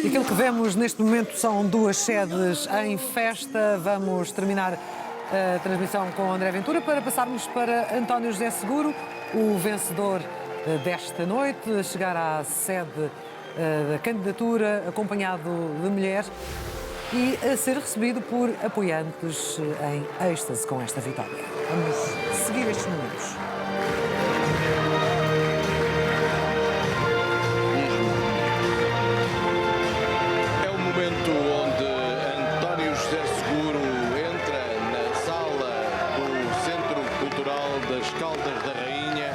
Aquilo que vemos neste momento são duas sedes em festa. Vamos terminar a transmissão com André Ventura para passarmos para António José Seguro, o vencedor desta noite, chegar à sede da candidatura acompanhado de mulheres e a ser recebido por apoiantes em êxtase com esta vitória. Vamos seguir estes momentos. É o momento onde António José Seguro entra na sala do Centro Cultural das Caldas da Rainha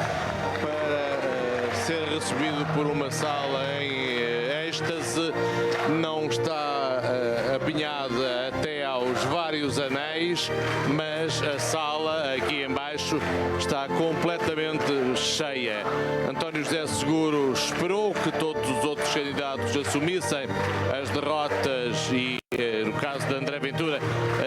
para ser recebido por uma sala em êxtase. Não está apinhada até aos vários anéis, mas a sala aqui embaixo está completamente cheia. António José Seguro esperou que todos os outros candidatos assumissem as derrotas e, no caso de André Ventura,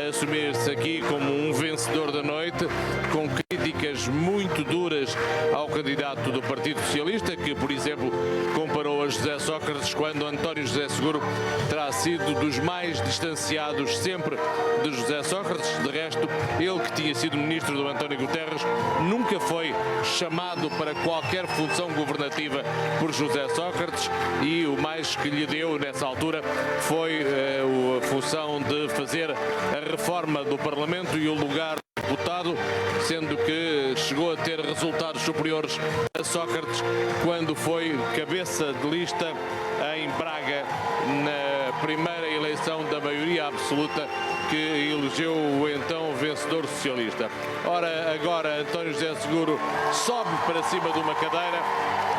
assumir-se aqui como um vencedor da noite, com críticas muito duras ao candidato do Partido Socialista, que, por exemplo, comparou a José Sócrates, quando António José Seguro terá sido dos mais distanciados sempre de José Sócrates. De resto, ele que tinha sido ministro do António Guterres nunca foi chamado para qualquer função governativa por José Sócrates, e o mais que lhe deu nessa altura foi a função de fazer a reforma do Parlamento e o lugar de deputado, sendo que chegou a ter resultados superiores a Sócrates quando foi cabeça de lista em Braga na primeira eleição da maioria absoluta que elegeu o então vencedor socialista. Ora, agora António José Seguro sobe para cima de uma cadeira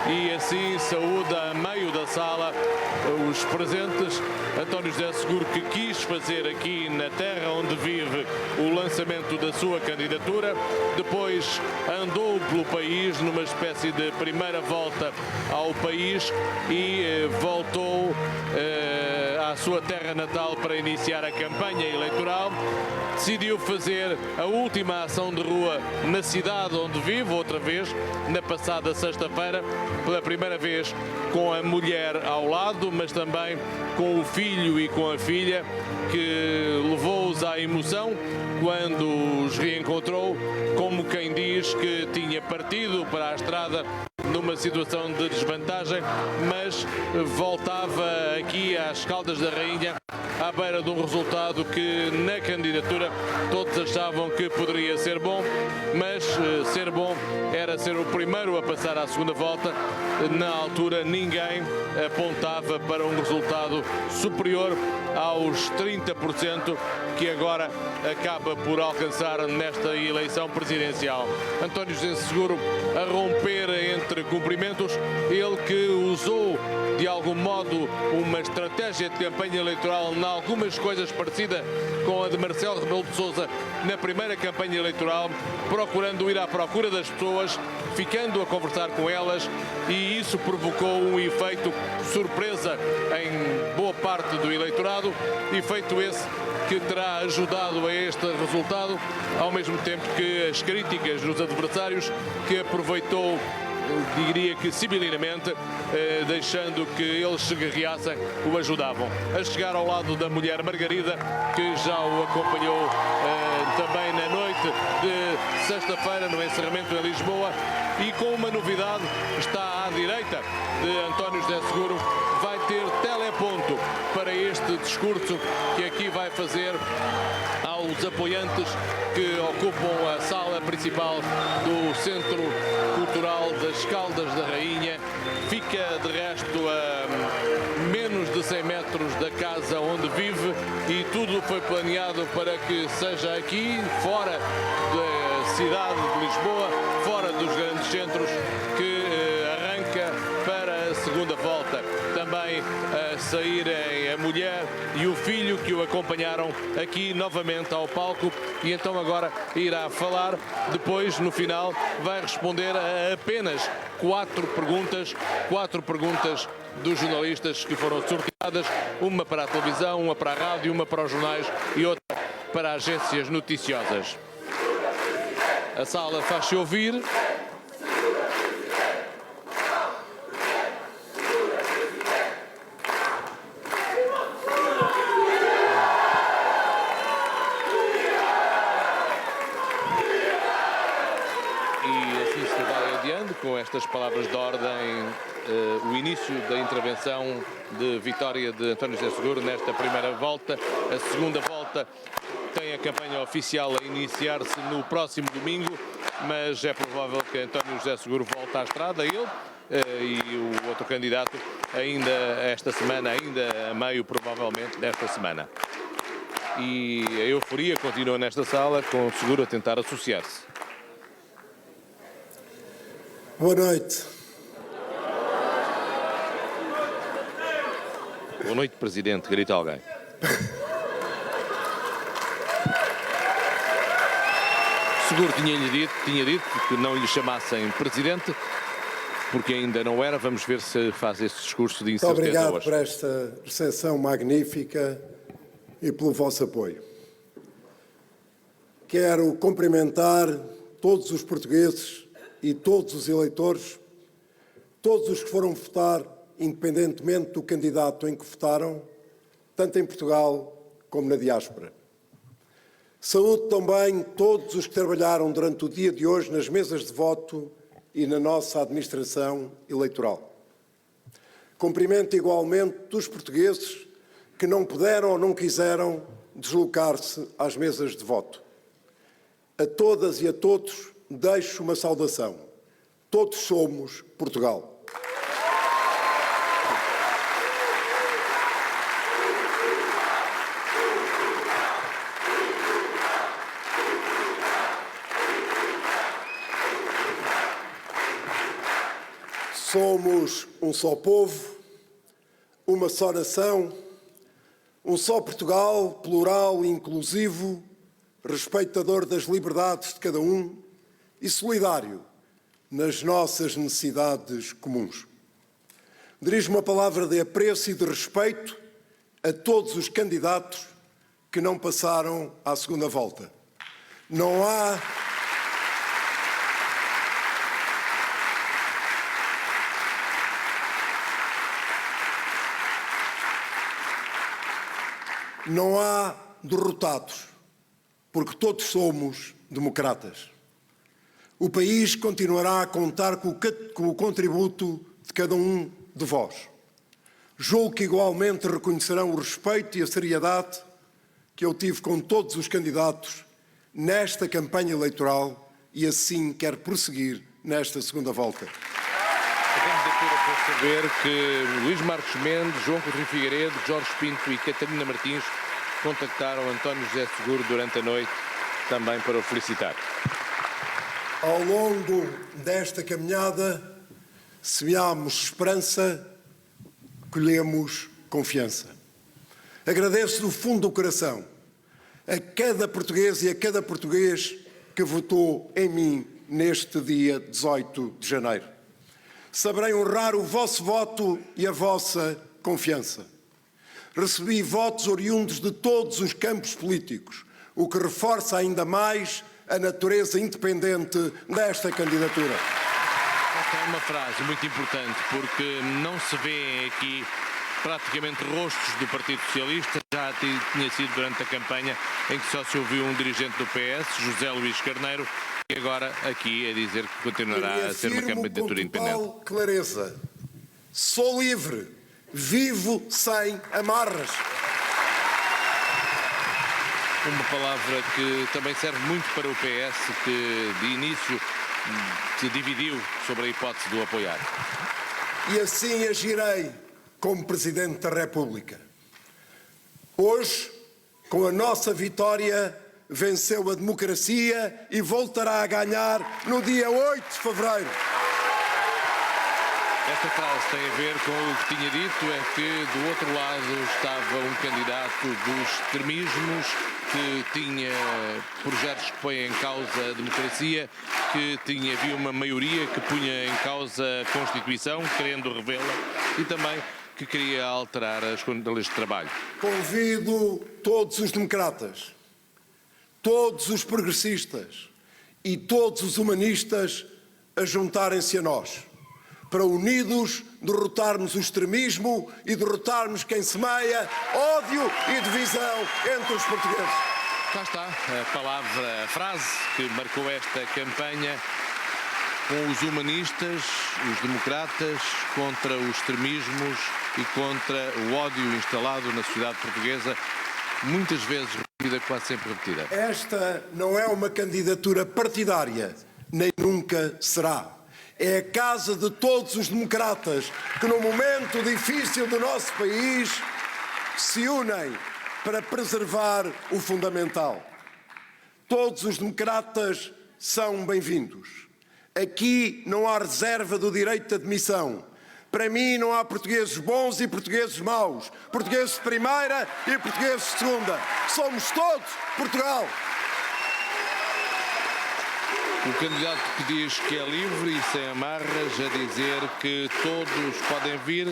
e assim saúda a meio da sala os presentes. António José Seguro, que quis fazer aqui na terra onde vive o lançamento da sua candidatura, depois andou pelo país numa espécie de primeira volta ao país e voltou à sua terra natal para iniciar a campanha eleitoral. Decidiu fazer a última ação de rua na cidade onde vive, outra vez, na passada sexta-feira, pela primeira vez com a mulher ao lado, mas também com o filho e com a filha, que levou-os à emoção quando os reencontrou, como quem diz que tinha partido para a estrada numa situação de desvantagem, mas voltava aqui às Caldas da Rainha à beira de um resultado que na candidatura todos achavam que poderia ser bom, mas ser bom era ser o primeiro a passar à segunda volta. Na altura ninguém apontava para um resultado superior aos 30% que agora acaba por alcançar nesta eleição presidencial. António José Seguro a romper entre cumprimentos, ele que usou de algum modo uma estratégia de campanha eleitoral em algumas coisas parecida com a de Marcelo Rebelo de Sousa na primeira campanha eleitoral, procurando ir à procura das pessoas, ficando a conversar com elas, e isso provocou um efeito surpresa em boa parte do eleitorado, efeito esse que terá ajudado a este resultado, ao mesmo tempo que as críticas dos adversários, que aproveitou, diria que sibilinamente, deixando que eles se guerreassem, o ajudavam. A chegar ao lado da mulher Margarida, que já o acompanhou também na noite de sexta-feira no encerramento em Lisboa, e com uma novidade, está à direita de António José Seguro, vai ter teleponto para este discurso que aqui vai fazer aos apoiantes que ocupam a sala principal do Centro Cultural das Caldas da Rainha. Fica, de resto, a menos de 100 metros da casa onde vive, e tudo foi planeado para que seja aqui, fora da cidade de Lisboa, fora dos grandes centros, que arranca para a segunda volta. Também a saírem a mulher e o filho, que o acompanharam aqui novamente ao palco, e então agora irá falar. Depois, no final, vai responder a apenas quatro perguntas dos jornalistas que foram sorteadas, uma para a televisão, uma para a rádio, uma para os jornais e outra para agências noticiosas. A sala faz-se ouvir. estas palavras de ordem o início da intervenção de vitória de António José Seguro nesta primeira volta. A segunda volta tem a campanha oficial a iniciar-se no próximo domingo, mas é provável que António José Seguro volte à estrada, ele e o outro candidato, ainda esta semana, ainda a meio provavelmente desta semana. E a euforia continua nesta sala, com o Seguro a tentar associar-se. Boa noite. Boa noite, Presidente, grita alguém. Seguro tinha dito que não lhe chamassem Presidente, porque ainda não era. Vamos ver se faz esse discurso de incerteza hoje. Muito obrigado por esta recepção magnífica e pelo vosso apoio. Quero cumprimentar todos os portugueses e todos os eleitores, todos os que foram votar, independentemente do candidato em que votaram, tanto em Portugal como na diáspora. Saúdo também todos os que trabalharam durante o dia de hoje nas mesas de voto e na nossa administração eleitoral. Cumprimento igualmente os portugueses que não puderam ou não quiseram deslocar-se às mesas de voto. A todas e a todos deixo uma saudação. Todos somos Portugal. Somos um só povo, uma só nação, um só Portugal, plural e inclusivo, respeitador das liberdades de cada um e solidário nas nossas necessidades comuns. Dirijo uma palavra de apreço e de respeito a todos os candidatos que não passaram à segunda volta. Não há derrotados, porque todos somos democratas. O país continuará a contar com o contributo de cada um de vós. Julgo que igualmente reconhecerão o respeito e a seriedade que eu tive com todos os candidatos nesta campanha eleitoral e assim quero prosseguir nesta segunda volta. A candidatura para saber que Luís Marcos Mendes, João Coutinho Figueiredo, Jorge Pinto e Catarina Martins contactaram António José Seguro durante a noite também para o felicitar. Ao longo desta caminhada, semeámos esperança, colhemos confiança. Agradeço do fundo do coração a cada português e a cada português que votou em mim neste dia 18 de janeiro. Saberei honrar o vosso voto e a vossa confiança. Recebi votos oriundos de todos os campos políticos, o que reforça ainda mais a natureza independente desta candidatura. Esta é uma frase muito importante, porque não se vê aqui praticamente rostos do Partido Socialista. Já tinha sido durante a campanha em que só se ouviu um dirigente do PS, José Luís Carneiro, e agora aqui a dizer que continuará a ser uma candidatura independente. Com total clareza, sou livre, vivo sem amarras. Uma palavra que também serve muito para o PS, que de início se dividiu sobre a hipótese de o apoiar. E assim agirei como Presidente da República. Hoje, com a nossa vitória, venceu a democracia e voltará a ganhar no dia 8 de fevereiro. Esta frase tem a ver com o que tinha dito, é que do outro lado estava um candidato dos extremismos, que tinha projetos que põem em causa a democracia, que havia uma maioria que punha em causa a Constituição, querendo revê-la, e também que queria alterar as leis de trabalho. Convido todos os democratas, todos os progressistas e todos os humanistas a juntarem-se a nós, para unidos derrotarmos o extremismo e derrotarmos quem semeia ódio e divisão entre os portugueses. Cá está a palavra, a frase que marcou esta campanha. com os humanistas, os democratas, contra os extremismos e contra o ódio instalado na sociedade portuguesa, muitas vezes repetida, quase sempre repetida. Esta não é uma candidatura partidária, nem nunca será. É a casa de todos os democratas que, num momento difícil do nosso país, se unem para preservar o fundamental. Todos os democratas são bem-vindos. Aqui não há reserva do direito de admissão. Para mim não há portugueses bons e portugueses maus, portugueses de primeira e portugueses de segunda. Somos todos Portugal. O candidato que diz que é livre e sem amarras, a dizer que todos podem vir,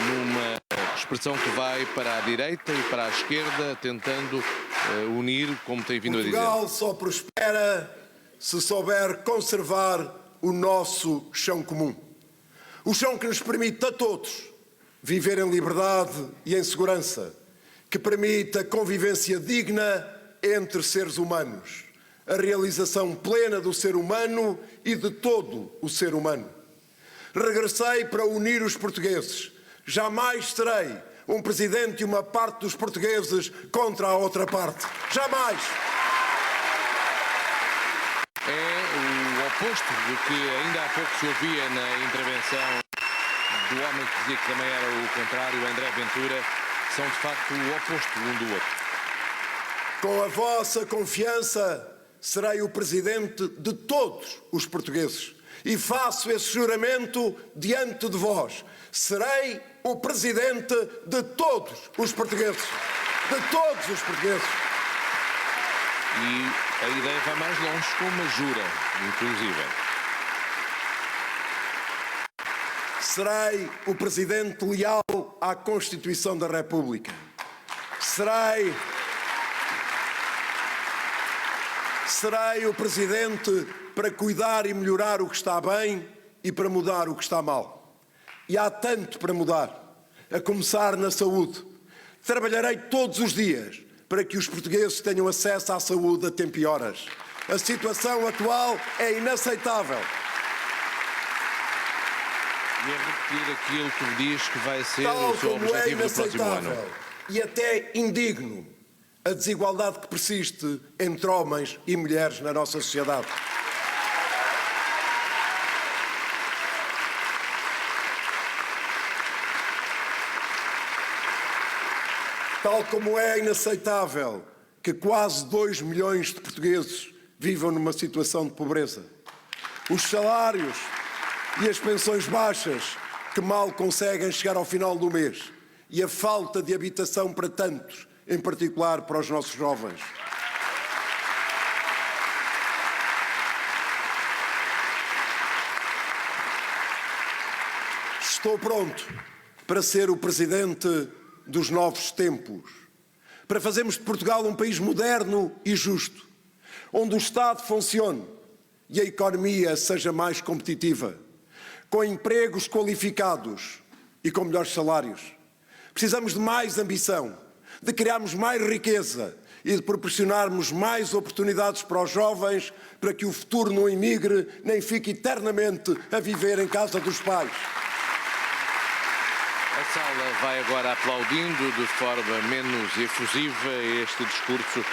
numa expressão que vai para a direita e para a esquerda, tentando unir, como tem vindo a dizer. Portugal só prospera se souber conservar o nosso chão comum. O chão que nos permite a todos viver em liberdade e em segurança, que permite a convivência digna entre seres humanos, a realização plena do ser humano e de todo o ser humano. Regressei para unir os portugueses. Jamais serei um presidente e uma parte dos portugueses contra a outra parte. Jamais! É o oposto do que ainda há pouco se ouvia na intervenção do homem que dizia que também era o contrário, André Ventura. São de facto o oposto um do outro. Com a vossa confiança, serei o presidente de todos os portugueses. E faço esse juramento diante de vós. Serei o presidente de todos os portugueses. De todos os portugueses. E a ideia vai mais longe, com uma jura, inclusive. Serei o presidente leal à Constituição da República. Serei o presidente para cuidar e melhorar o que está bem e para mudar o que está mal. E há tanto para mudar, a começar na saúde. Trabalharei todos os dias para que os portugueses tenham acesso à saúde a tempo e horas. A situação atual é inaceitável. E a repetir aquilo que diz que vai ser Tal o seu como é objetivo do próximo ano. inaceitável e até indigno a desigualdade que persiste entre homens e mulheres na nossa sociedade. Tal como é inaceitável que quase 2 milhões de portugueses vivam numa situação de pobreza. Os salários e as pensões baixas que mal conseguem chegar ao final do mês. E a falta de habitação para tantos, em particular para os nossos jovens. Estou pronto para ser o presidente dos novos tempos, para fazermos de Portugal um país moderno e justo, onde o Estado funcione e a economia seja mais competitiva, com empregos qualificados e com melhores salários. Precisamos de mais ambição, de criarmos mais riqueza e de proporcionarmos mais oportunidades para os jovens, para que o futuro não emigre nem fique eternamente a viver em casa dos pais. A sala vai agora aplaudindo de forma menos efusiva este discurso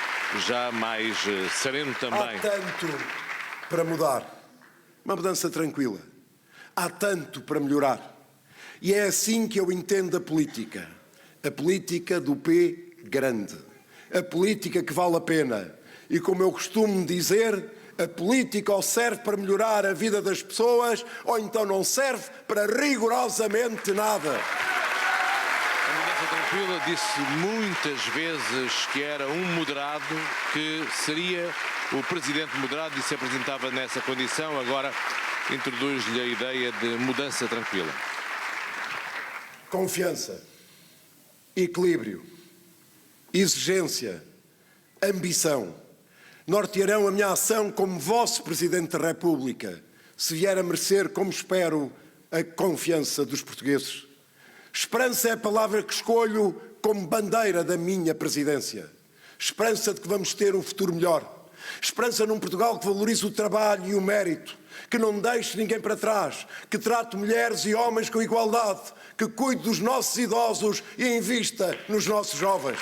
já mais sereno também. Há tanto para mudar. Uma mudança tranquila. Há tanto para melhorar. E é assim que eu entendo a política. A política do P grande. A política que vale a pena. E como eu costumo dizer, a política ou serve para melhorar a vida das pessoas ou então não serve para rigorosamente nada. A mudança tranquila disse muitas vezes que era um moderado, que seria o presidente moderado e se apresentava nessa condição. Agora introduz-lhe a ideia de mudança tranquila. Confiança, equilíbrio, exigência, ambição nortearão a minha ação como vosso Presidente da República, se vier a merecer, como espero, a confiança dos portugueses. Esperança é a palavra que escolho como bandeira da minha presidência. Esperança de que vamos ter um futuro melhor. Esperança num Portugal que valorize o trabalho e o mérito. que não deixe ninguém para trás, que trate mulheres e homens com igualdade, que cuide dos nossos idosos e invista nos nossos jovens.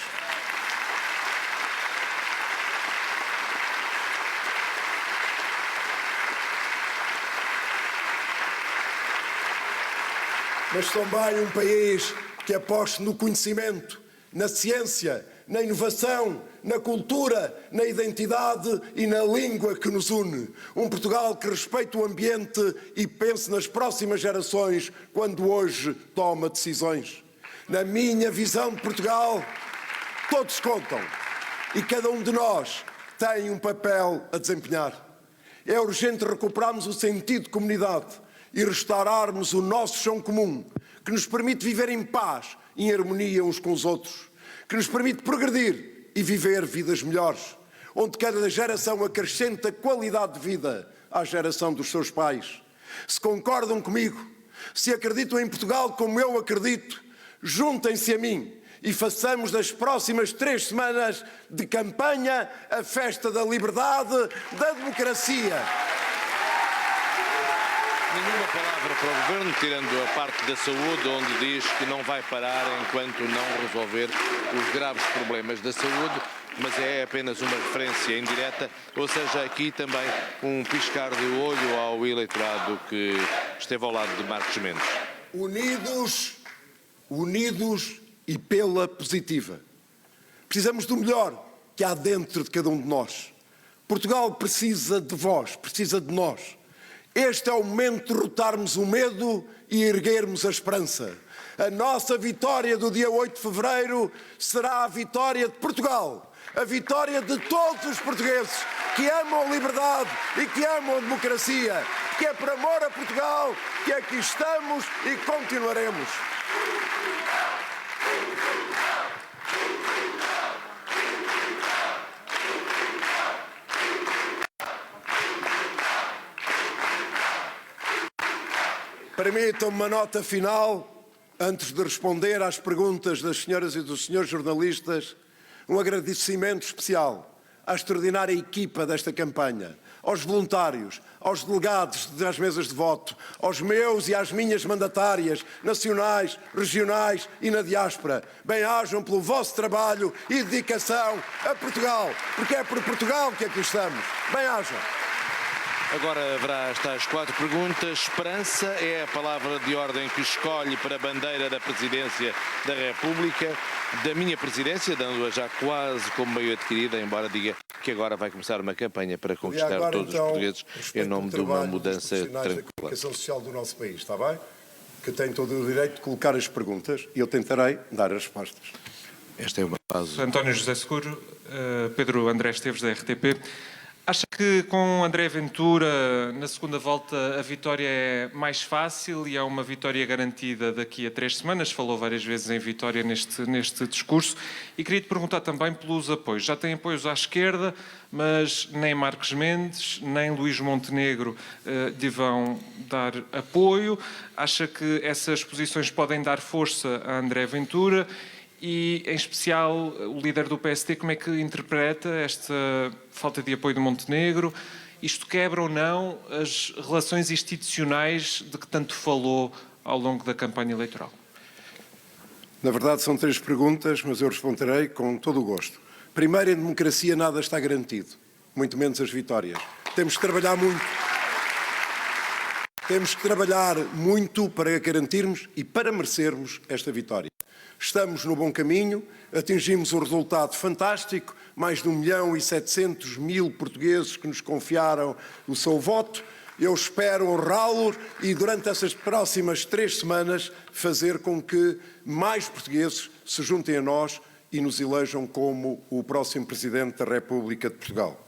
Mas também um país que aposte no conhecimento, na ciência, na inovação, na cultura, na identidade e na língua que nos une. Um Portugal que respeite o ambiente e pense nas próximas gerações quando hoje toma decisões. Na minha visão de Portugal, todos contam e cada um de nós tem um papel a desempenhar. É urgente recuperarmos o sentido de comunidade e restaurarmos o nosso chão comum, que nos permite viver em paz e em harmonia uns com os outros, que nos permite progredir e viver vidas melhores, onde cada geração acrescenta qualidade de vida à geração dos seus pais. Se concordam comigo, se acreditam em Portugal como eu acredito, juntem-se a mim e façamos das próximas 3 semanas de campanha a festa da liberdade, da democracia. Nenhuma palavra para o Governo, tirando a parte da saúde, onde diz que não vai parar enquanto não resolver os graves problemas da saúde, mas é apenas uma referência indireta, ou seja, aqui também um piscar de olho ao eleitorado que esteve ao lado de Marcos Mendes. Unidos e pela positiva. Precisamos do melhor que há dentro de cada um de nós. Portugal precisa de vós, precisa de nós. Este é o momento de derrotarmos o medo e erguermos a esperança. A nossa vitória do dia 8 de fevereiro será a vitória de Portugal, a vitória de todos os portugueses que amam a liberdade e que amam a democracia, que é por amor a Portugal que aqui estamos e continuaremos. Permitam-me uma nota final, antes de responder às perguntas das senhoras e dos senhores jornalistas, um agradecimento especial à extraordinária equipa desta campanha, aos voluntários, aos delegados das mesas de voto, aos meus e às minhas mandatárias, nacionais, regionais e na diáspora. Bem-ajam pelo vosso trabalho e dedicação a Portugal, porque é por Portugal que aqui estamos. Bem-ajam. Agora haverá estas 4 perguntas. Esperança é a palavra de ordem que escolhe para a bandeira da Presidência da República, da minha Presidência, dando-a já quase como meio adquirida, embora diga que agora vai começar uma campanha para conquistar agora, todos os portugueses em nome de uma mudança tranquila. Da comunicação social do nosso país, está bem? Que tem todo o direito de colocar as perguntas e eu tentarei dar as respostas. Esta é uma fase. António José Seguro, Pedro André Esteves, da RTP. Acha que com André Ventura, na segunda volta, a vitória é mais fácil e é uma vitória garantida daqui a 3 semanas? Falou várias vezes em vitória neste discurso. E queria te perguntar também pelos apoios. Já tem apoios à esquerda, mas nem Marcos Mendes, nem Luís Montenegro lhe vão dar apoio. Acha que essas posições podem dar força a André Ventura? E, em especial, o líder do PSD, como é que interpreta esta falta de apoio do Montenegro? Isto quebra ou não as relações institucionais de que tanto falou ao longo da campanha eleitoral? Na verdade, são 3 perguntas, mas eu responderei com todo o gosto. Primeiro, em democracia nada está garantido, muito menos as vitórias. Temos que trabalhar muito. Temos que trabalhar muito para garantirmos e para merecermos esta vitória. Estamos no bom caminho, atingimos um resultado fantástico, mais de 1.700.000 portugueses que nos confiaram o seu voto. Eu espero honrá-los e durante essas próximas 3 semanas fazer com que mais portugueses se juntem a nós e nos elejam como o próximo Presidente da República de Portugal.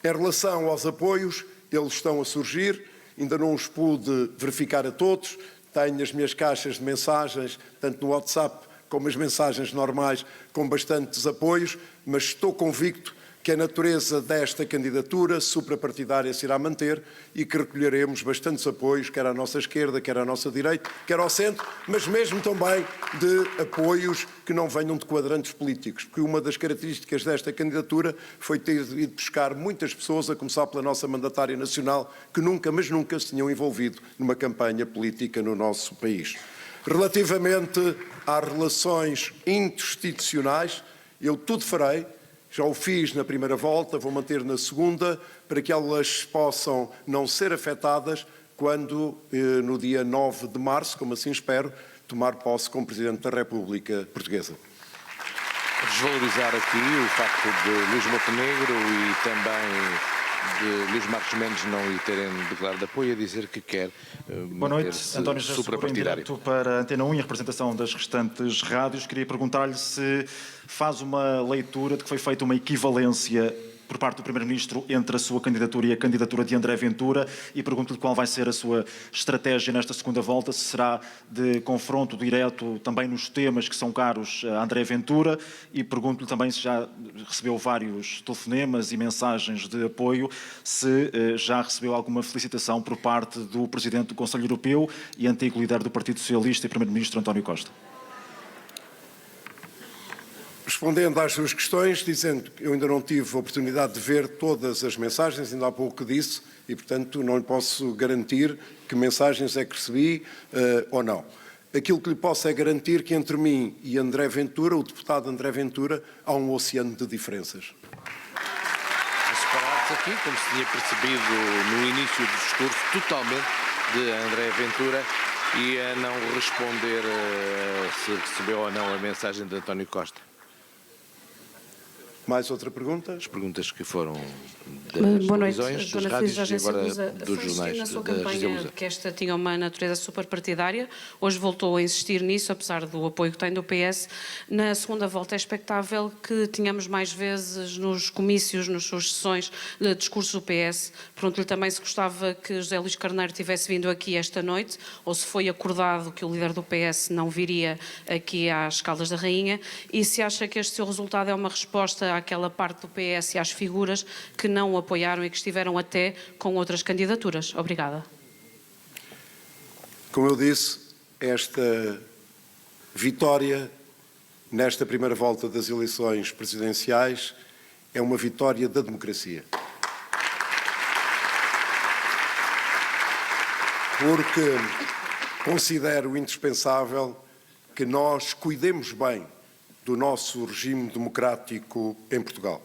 Em relação aos apoios, eles estão a surgir, ainda não os pude verificar a todos, tenho as minhas caixas de mensagens, tanto no WhatsApp como as mensagens normais, com bastantes apoios, mas estou convicto que a natureza desta candidatura suprapartidária se irá manter e que recolheremos bastantes apoios, quer à nossa esquerda, quer à nossa direita, quer ao centro, mas mesmo também de apoios que não venham de quadrantes políticos, porque uma das características desta candidatura foi ter ido buscar muitas pessoas, a começar pela nossa mandatária nacional, que nunca, mas nunca se tinham envolvido numa campanha política no nosso país. Relativamente às relações institucionais, eu tudo farei. Já o fiz na primeira volta, vou manter na segunda, para que elas possam não ser afetadas quando, no dia 9 de março, como assim espero, tomar posse como Presidente da República Portuguesa. Desvalorizar aqui o facto de Luís Montenegro e também de Luís Marcos Mendes não lhe terem declarado apoio, a dizer que quer Boa noite, António José Seguro, em direto para a Antena 1 e a representação das restantes rádios. Queria perguntar-lhe se faz uma leitura de que foi feita uma equivalência por parte do Primeiro-Ministro entre a sua candidatura e a candidatura de André Ventura, e pergunto-lhe qual vai ser a sua estratégia nesta segunda volta, se será de confronto direto também nos temas que são caros a André Ventura, e pergunto-lhe também se já recebeu vários telefonemas e mensagens de apoio, se já recebeu alguma felicitação por parte do Presidente do Conselho Europeu e antigo líder do Partido Socialista e Primeiro-Ministro António Costa. Respondendo às suas questões, dizendo que eu ainda não tive a oportunidade de ver todas as mensagens, ainda há pouco disse, e portanto não lhe posso garantir que mensagens é que recebi ou não. Aquilo que lhe posso é garantir que entre mim e André Ventura, o deputado André Ventura, há um oceano de diferenças. A separar-se aqui, como se tinha percebido no início do discurso, totalmente de André Ventura, e a não responder se recebeu ou não a mensagem de António Costa. Mais outra pergunta? As perguntas que foram das Boa noite, televisões, das Dona rádios Feliz e agora Lusa. dos Foi jornais insistir na sua da José campanha Lusa. que esta tinha uma natureza superpartidária. Hoje voltou a insistir nisso, apesar do apoio que tem do PS. Na segunda volta é expectável que tenhamos mais vezes nos comícios, nas suas sessões de discurso do PS. Pergunto-lhe também se gostava que José Luís Carneiro tivesse vindo aqui esta noite, ou se foi acordado que o líder do PS não viria aqui às Caldas da Rainha, e se acha que este seu resultado é uma resposta àquela parte do PS e às figuras que não o apoiaram e que estiveram até com outras candidaturas. Obrigada. Como eu disse, esta vitória nesta primeira volta das eleições presidenciais é uma vitória da democracia. Porque considero indispensável que nós cuidemos bem do nosso regime democrático em Portugal.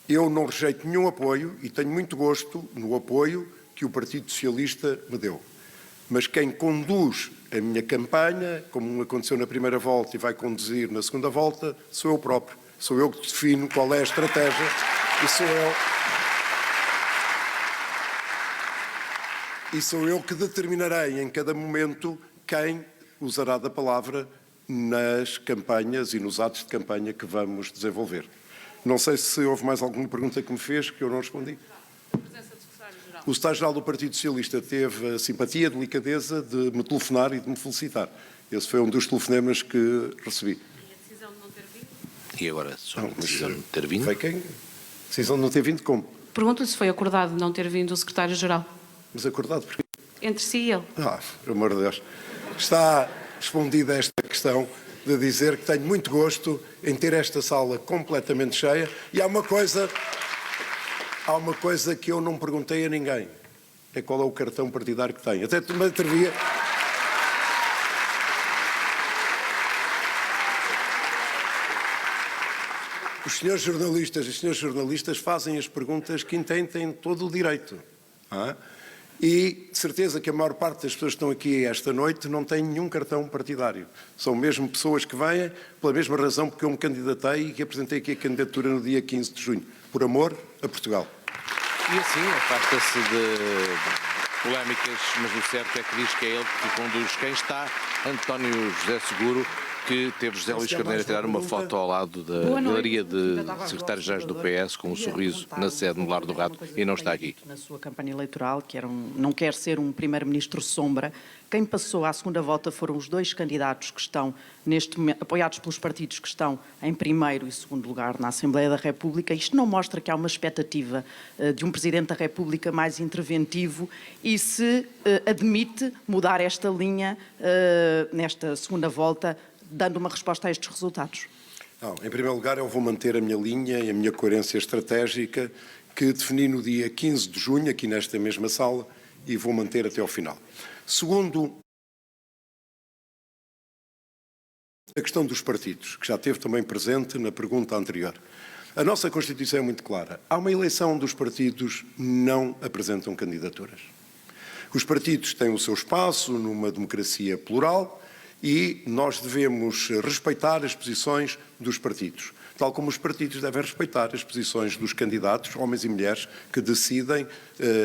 Eu não rejeito nenhum apoio e tenho muito gosto no apoio que o Partido Socialista me deu. Mas quem conduz a minha campanha, como aconteceu na primeira volta e vai conduzir na segunda volta, sou eu próprio. Sou eu que defino qual é a estratégia e sou eu que determinarei em cada momento quem usará da palavra nas campanhas e nos atos de campanha que vamos desenvolver. Não sei se houve mais alguma pergunta que me fez que eu não respondi. O secretário-geral do Partido Socialista teve a simpatia, a delicadeza de me telefonar e de me felicitar. Esse foi um dos telefonemas que recebi. E a decisão de não ter vindo? E agora, só a decisão de ter vindo? Foi quem? Decisão de não ter vindo como? Pergunto-lhe se foi acordado não ter vindo o secretário-geral. Mas acordado porque... Entre si e ele. Pelo amor de Deus. Está respondida esta questão de dizer que tenho muito gosto em ter esta sala completamente cheia, e há uma coisa que eu não perguntei a ninguém, é qual é o cartão partidário que tem. Até me atrevia... Os senhores jornalistas e as senhoras jornalistas fazem as perguntas que têm todo o direito. E de certeza que a maior parte das pessoas que estão aqui esta noite não tem nenhum cartão partidário. São mesmo pessoas que vêm pela mesma razão porque eu me candidatei e que apresentei aqui a candidatura no dia 15 de junho. Por amor a Portugal. E assim afasta-se de polémicas, mas o certo é que diz que é ele que conduz quem está, António José Seguro, que teve José Luís Carneiro a tirar uma foto ao lado da galeria de secretários-gerais do PS com um sorriso na sede no Lar do Rato e não está aqui. Na sua campanha eleitoral, que não quer ser um primeiro-ministro sombra, quem passou à segunda volta foram os dois candidatos que estão, neste momento, apoiados pelos partidos que estão em primeiro e segundo lugar na Assembleia da República. Isto não mostra que há uma expectativa de um Presidente da República mais interventivo e se admite mudar esta linha nesta segunda volta, dando uma resposta a estes resultados? Não, em primeiro lugar, eu vou manter a minha linha e a minha coerência estratégica que defini no dia 15 de junho, aqui nesta mesma sala, e vou manter até ao final. Segundo, a questão dos partidos, que já esteve também presente na pergunta anterior. A nossa Constituição é muito clara. Há uma eleição dos partidos, não apresentam candidaturas. Os partidos têm o seu espaço numa democracia plural e nós devemos respeitar as posições dos partidos, tal como os partidos devem respeitar as posições dos candidatos, homens e mulheres, que decidem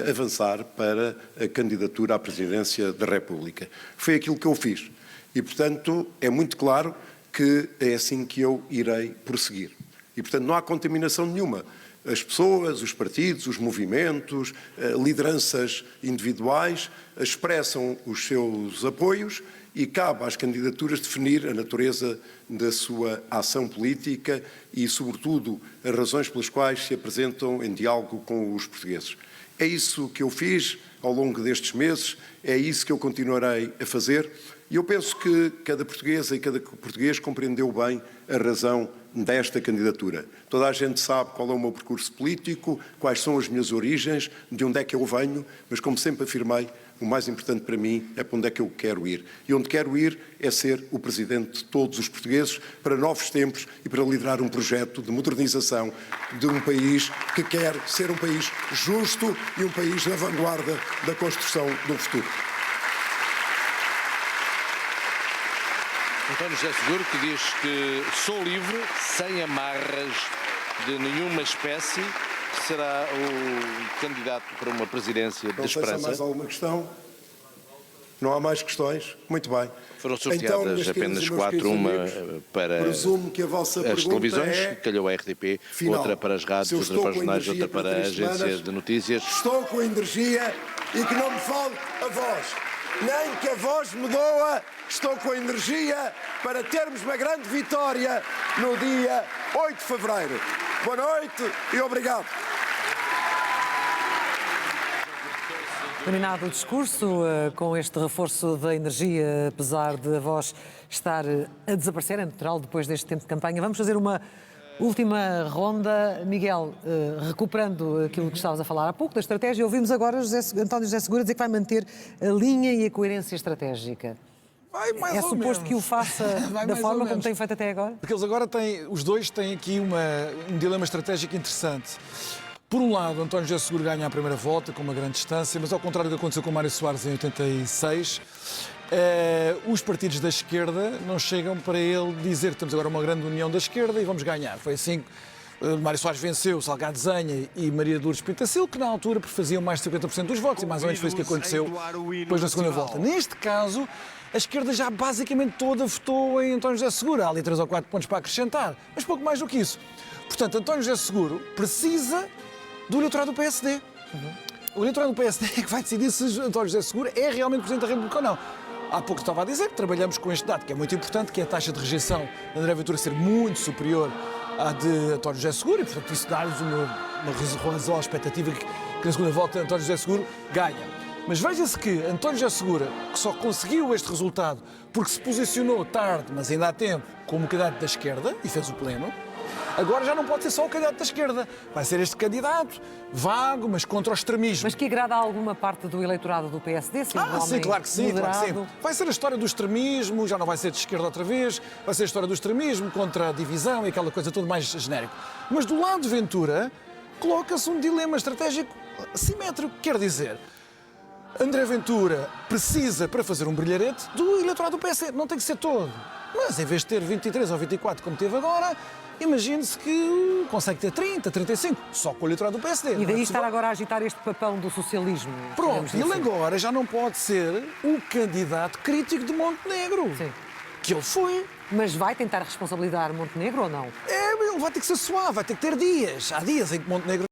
avançar para a candidatura à presidência da República. Foi aquilo que eu fiz e, portanto, é muito claro que é assim que eu irei prosseguir. E, portanto, não há contaminação nenhuma. As pessoas, os partidos, os movimentos, lideranças individuais expressam os seus apoios e cabe às candidaturas definir a natureza da sua ação política e, sobretudo, as razões pelas quais se apresentam em diálogo com os portugueses. É isso que eu fiz ao longo destes meses, é isso que eu continuarei a fazer e eu penso que cada portuguesa e cada português compreendeu bem a razão desta candidatura. Toda a gente sabe qual é o meu percurso político, quais são as minhas origens, de onde é que eu venho, mas como sempre afirmei, o mais importante para mim é para onde é que eu quero ir. E onde quero ir é ser o presidente de todos os portugueses para novos tempos e para liderar um projeto de modernização de um país que quer ser um país justo e um país na vanguarda da construção do futuro. António José Seguro, que diz que sou livre, sem amarras de nenhuma espécie, será o candidato para uma presidência de esperança. Não sei se há mais alguma questão. Não há mais questões? Muito bem. Foram sorteadas apenas 4, uma para que a vossa as televisões, calhou a RTP, final. Outra para as rádios, outra para os jornais, outra para a agência de notícias. Estou com energia e que não me falte a voz. Nem que a voz me doa, estou com energia para termos uma grande vitória no dia 8 de fevereiro. Boa noite e obrigado. Terminado o discurso, com este reforço da energia, apesar de a voz estar a desaparecer, é natural depois deste tempo de campanha. Vamos fazer uma última ronda. Miguel, recuperando aquilo que estavas a falar há pouco, da estratégia, ouvimos agora António José Seguro dizer que vai manter a linha e a coerência estratégica. É suposto que o faça da forma como tem feito até agora? Porque eles agora os dois têm aqui um dilema estratégico interessante. Por um lado, António José Seguro ganha a primeira volta com uma grande distância, mas ao contrário do que aconteceu com Mário Soares em 86, os partidos da esquerda não chegam para ele dizer que temos agora uma grande união da esquerda e vamos ganhar. Foi assim que Mário Soares venceu Salgado Zenha e Maria de Lourdes Pintacil, que na altura faziam mais de 50% dos votos, e mais ou menos foi isso que aconteceu depois na segunda volta. Neste caso, a esquerda já basicamente toda votou em António José Seguro. Há ali 3 ou 4 pontos para acrescentar, mas pouco mais do que isso. Portanto, António José Seguro precisa do eleitorado do PSD. O eleitorado do PSD é que vai decidir se António José Seguro é realmente Presidente da República ou não. Há pouco estava a dizer que trabalhamos com este dado, que é muito importante, que é a taxa de rejeição de André Ventura ser muito superior à de António José Seguro, e, portanto, isso dá-nos uma razão à expectativa que na segunda volta António José Seguro ganha. Mas veja-se que António José Seguro, que só conseguiu este resultado porque se posicionou tarde, mas ainda há tempo, como candidato da esquerda, e fez o pleno, agora já não pode ser só o candidato da esquerda. Vai ser este candidato, vago, mas contra o extremismo. Mas que agrada a alguma parte do eleitorado do PSD? Sim, claro que sim, claro que sim. Vai ser a história do extremismo, já não vai ser de esquerda outra vez, vai ser a história do extremismo contra a divisão e aquela coisa toda mais genérica. Mas do lado de Ventura, coloca-se um dilema estratégico simétrico. Quer dizer, André Ventura precisa, para fazer um brilharete, do eleitorado do PSD. Não tem que ser todo. Mas em vez de ter 23 ou 24 como teve agora, imagine-se que consegue ter 30, 35, só com o eleitorado do PSD. E daí estar agora a agitar este papão do socialismo. Pronto, ele agora já não pode ser o candidato crítico de Montenegro. Sim. Que ele foi. Mas vai tentar responsabilizar Montenegro ou não? Ele vai ter que ser suave, vai ter que ter dias. Há dias em que Montenegro